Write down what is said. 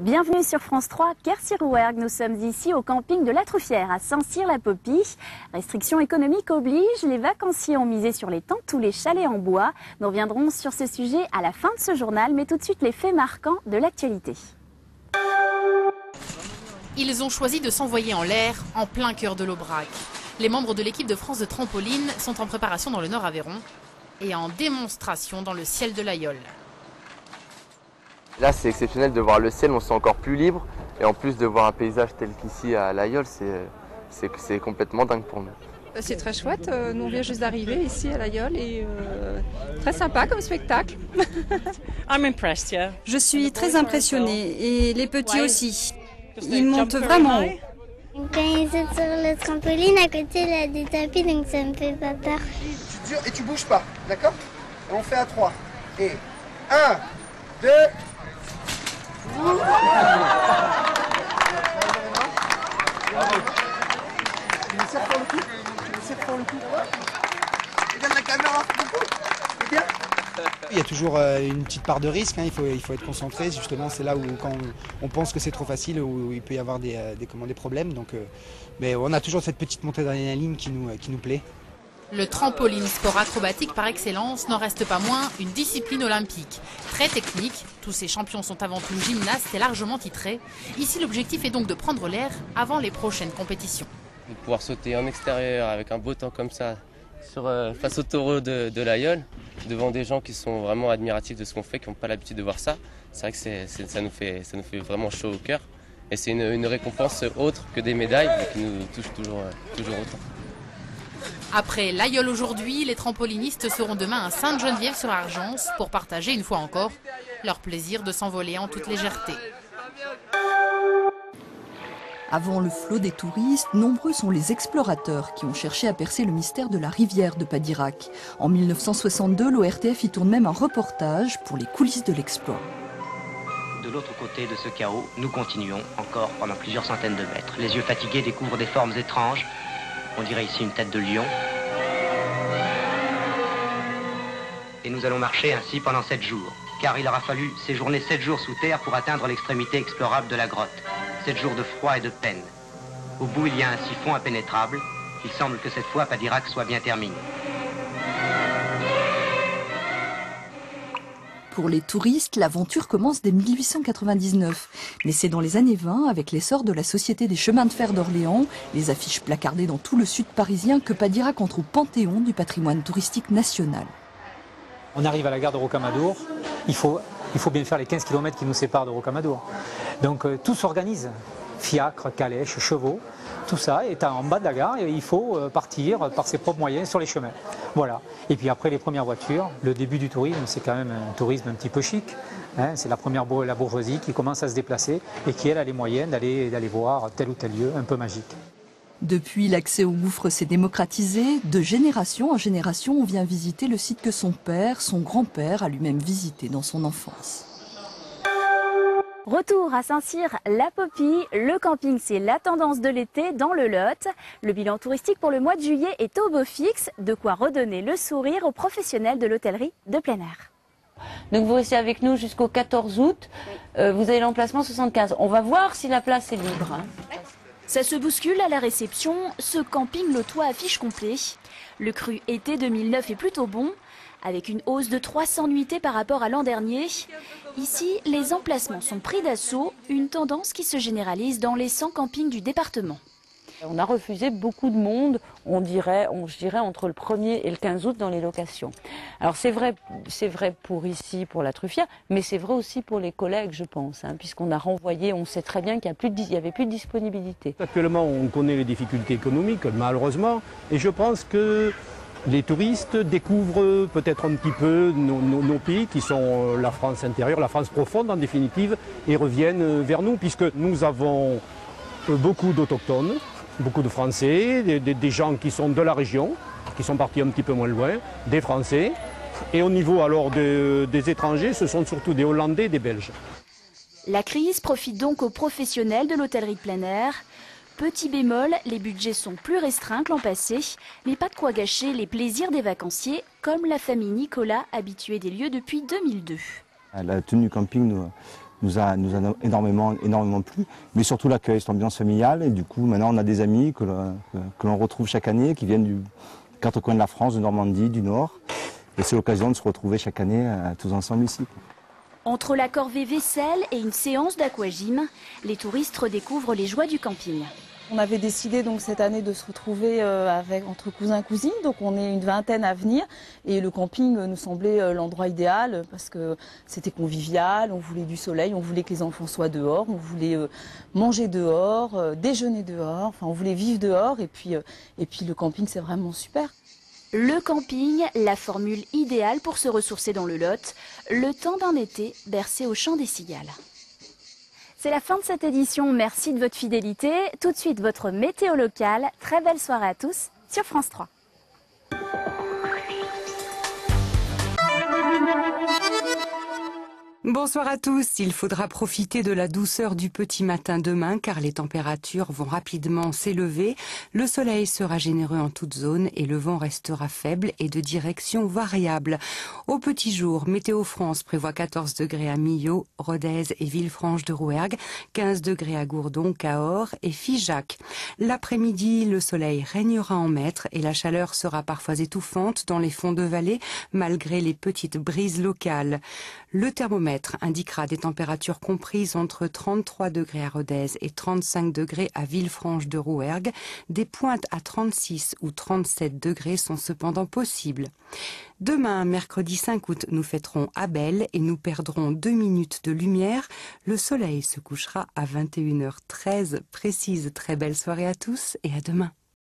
Bienvenue sur France 3, Kersirouergue. Nous sommes ici au camping de la Truffière à Saint-Cyr-la-Popie. Restrictions économiques obligent, les vacanciers ont misé sur les tentes, tous les chalets en bois. Nous reviendrons sur ce sujet à la fin de ce journal, mais tout de suite les faits marquants de l'actualité. Ils ont choisi de s'envoyer en l'air en plein cœur de l'Aubrac. Les membres de l'équipe de France de trampoline sont en préparation dans le Nord Aveyron et en démonstration dans le ciel de l'Aïole. Là, c'est exceptionnel de voir le ciel, on se sent encore plus libre. Et en plus de voir un paysage tel qu'ici à l'Aïole, c'est complètement dingue pour nous. C'est très chouette, nous on vient juste d'arriver ici à l'Aïole et très sympa comme spectacle. Je suis très impressionnée et les petits aussi. Ils montent vraiment haut. Quand ils sautent sur le trampoline, à côté il y a des tapis, donc ça me fait pas peur. Et tu bouges pas, d'accord? On fait à 3. Et 1, 2... Regarde la caméra, c'est bien. Il y a toujours une petite part de risque, hein. Il faut être concentré, justement c'est là où quand on pense que c'est trop facile, où il peut y avoir des problèmes. Donc, mais on a toujours cette petite montée d'adrénaline qui nous plaît. Le trampoline, sport acrobatique par excellence, n'en reste pas moins une discipline olympique. Très technique, tous ces champions sont avant tout gymnastes et largement titrés. Ici, l'objectif est donc de prendre l'air avant les prochaines compétitions. De pouvoir sauter en extérieur avec un beau temps comme ça, face au taureau de l'Aïole, devant des gens qui sont vraiment admiratifs de ce qu'on fait, qui n'ont pas l'habitude de voir ça. C'est vrai que ça nous fait vraiment chaud au cœur. Et c'est une récompense autre que des médailles, mais qui nous touche toujours autant. Après l'Aïole aujourd'hui, les trampolinistes seront demain à Sainte-Geneviève-sur-Argence pour partager une fois encore leur plaisir de s'envoler en toute légèreté. Avant le flot des touristes, nombreux sont les explorateurs qui ont cherché à percer le mystère de la rivière de Padirac. En 1962, l'ORTF y tourne même un reportage pour les coulisses de l'exploit. De l'autre côté de ce chaos, nous continuons encore pendant plusieurs centaines de mètres. Les yeux fatigués découvrent des formes étranges. On dirait ici une tête de lion. Et nous allons marcher ainsi pendant 7 jours, car il aura fallu séjourner 7 jours sous terre pour atteindre l'extrémité explorable de la grotte. 7 jours de froid et de peine. Au bout, il y a un siphon impénétrable. Il semble que cette fois, Padirac soit bien terminé. Pour les touristes, l'aventure commence dès 1899. Mais c'est dans les années 20, avec l'essor de la Société des chemins de fer d'Orléans, les affiches placardées dans tout le sud parisien, que Padirac entre au panthéon du patrimoine touristique national. On arrive à la gare de Rocamadour, il faut bien faire les 15 km qui nous séparent de Rocamadour. Donc tout s'organise, fiacres, calèches, chevaux, tout ça est en bas de la gare et il faut partir par ses propres moyens sur les chemins. Voilà. Et puis après les premières voitures, le début du tourisme, c'est quand même un tourisme un petit peu chic. Hein, c'est la bourgeoisie qui commence à se déplacer et qui elle a les moyens d'aller voir tel ou tel lieu un peu magique. Depuis, l'accès au gouffre s'est démocratisé. De génération en génération, on vient visiter le site que son père, son grand-père, a lui-même visité dans son enfance. Retour à Saint-Cyr-la-Popie. Le camping, c'est la tendance de l'été dans le Lot. Le bilan touristique pour le mois de juillet est au beau fixe. De quoi redonner le sourire aux professionnels de l'hôtellerie de plein air. Donc vous restez avec nous jusqu'au 14 août. Vous avez l'emplacement 75. On va voir si la place est libre. Hein. Ça se bouscule à la réception. Ce camping lotois affiche complet. Le cru été 2009 est plutôt bon, avec une hausse de 300 nuitées par rapport à l'an dernier. Ici, les emplacements sont pris d'assaut, une tendance qui se généralise dans les 100 campings du département. On a refusé beaucoup de monde, je dirais entre le 1er et le 15 août dans les locations. Alors c'est vrai pour ici, pour la Truffière, mais c'est vrai aussi pour les collègues, je pense, hein, puisqu'on a renvoyé, on sait très bien qu'il n'y avait plus de disponibilité. Actuellement, on connaît les difficultés économiques, malheureusement, et je pense que les touristes découvrent peut-être un petit peu nos pays qui sont la France intérieure, la France profonde en définitive, et reviennent vers nous, puisque nous avons beaucoup d'autochtones, beaucoup de Français, des gens qui sont de la région, qui sont partis un petit peu moins loin, des Français. Et au niveau alors des étrangers, ce sont surtout des Hollandais et des Belges. La crise profite donc aux professionnels de l'hôtellerie de plein air. Petit bémol, les budgets sont plus restreints que l'an passé, mais pas de quoi gâcher les plaisirs des vacanciers, comme la famille Nicolas, habituée des lieux depuis 2002. La tenue camping nous a énormément plu, mais surtout l'accueil, cette ambiance familiale. Et du coup, maintenant, on a des amis que l'on retrouve chaque année, qui viennent du quatre coins de la France, de Normandie, du Nord. Et c'est l'occasion de se retrouver chaque année tous ensemble ici. Entre la corvée vaisselle et une séance d'aquagym, les touristes redécouvrent les joies du camping. On avait décidé donc cette année de se retrouver entre cousins et cousines, donc on est une vingtaine à venir et le camping nous semblait l'endroit idéal parce que c'était convivial, on voulait du soleil, on voulait que les enfants soient dehors, on voulait manger dehors, déjeuner dehors, enfin on voulait vivre dehors et puis le camping c'est vraiment super. Le camping, la formule idéale pour se ressourcer dans le Lot, le temps d'un été bercé au chant des cigales. C'est la fin de cette édition, merci de votre fidélité. Tout de suite, votre météo locale. Très belle soirée à tous sur France 3. Bonsoir à tous. Il faudra profiter de la douceur du petit matin demain car les températures vont rapidement s'élever. Le soleil sera généreux en toute zone et le vent restera faible et de direction variable. Au petit jour, Météo France prévoit 14 degrés à Millau, Rodez et Villefranche de Rouergue, 15 degrés à Gourdon, Cahors et Figeac. L'après-midi, le soleil régnera en maître et la chaleur sera parfois étouffante dans les fonds de vallée malgré les petites brises locales. Le thermomètre indiquera des températures comprises entre 33 degrés à Rodez et 35 degrés à Villefranche de Rouergue. Des pointes à 36 ou 37 degrés sont cependant possibles. Demain, mercredi 5 août, nous fêterons Abel et nous perdrons 2 minutes de lumière. Le soleil se couchera à 21h13 précise. Très belle soirée à tous et à demain.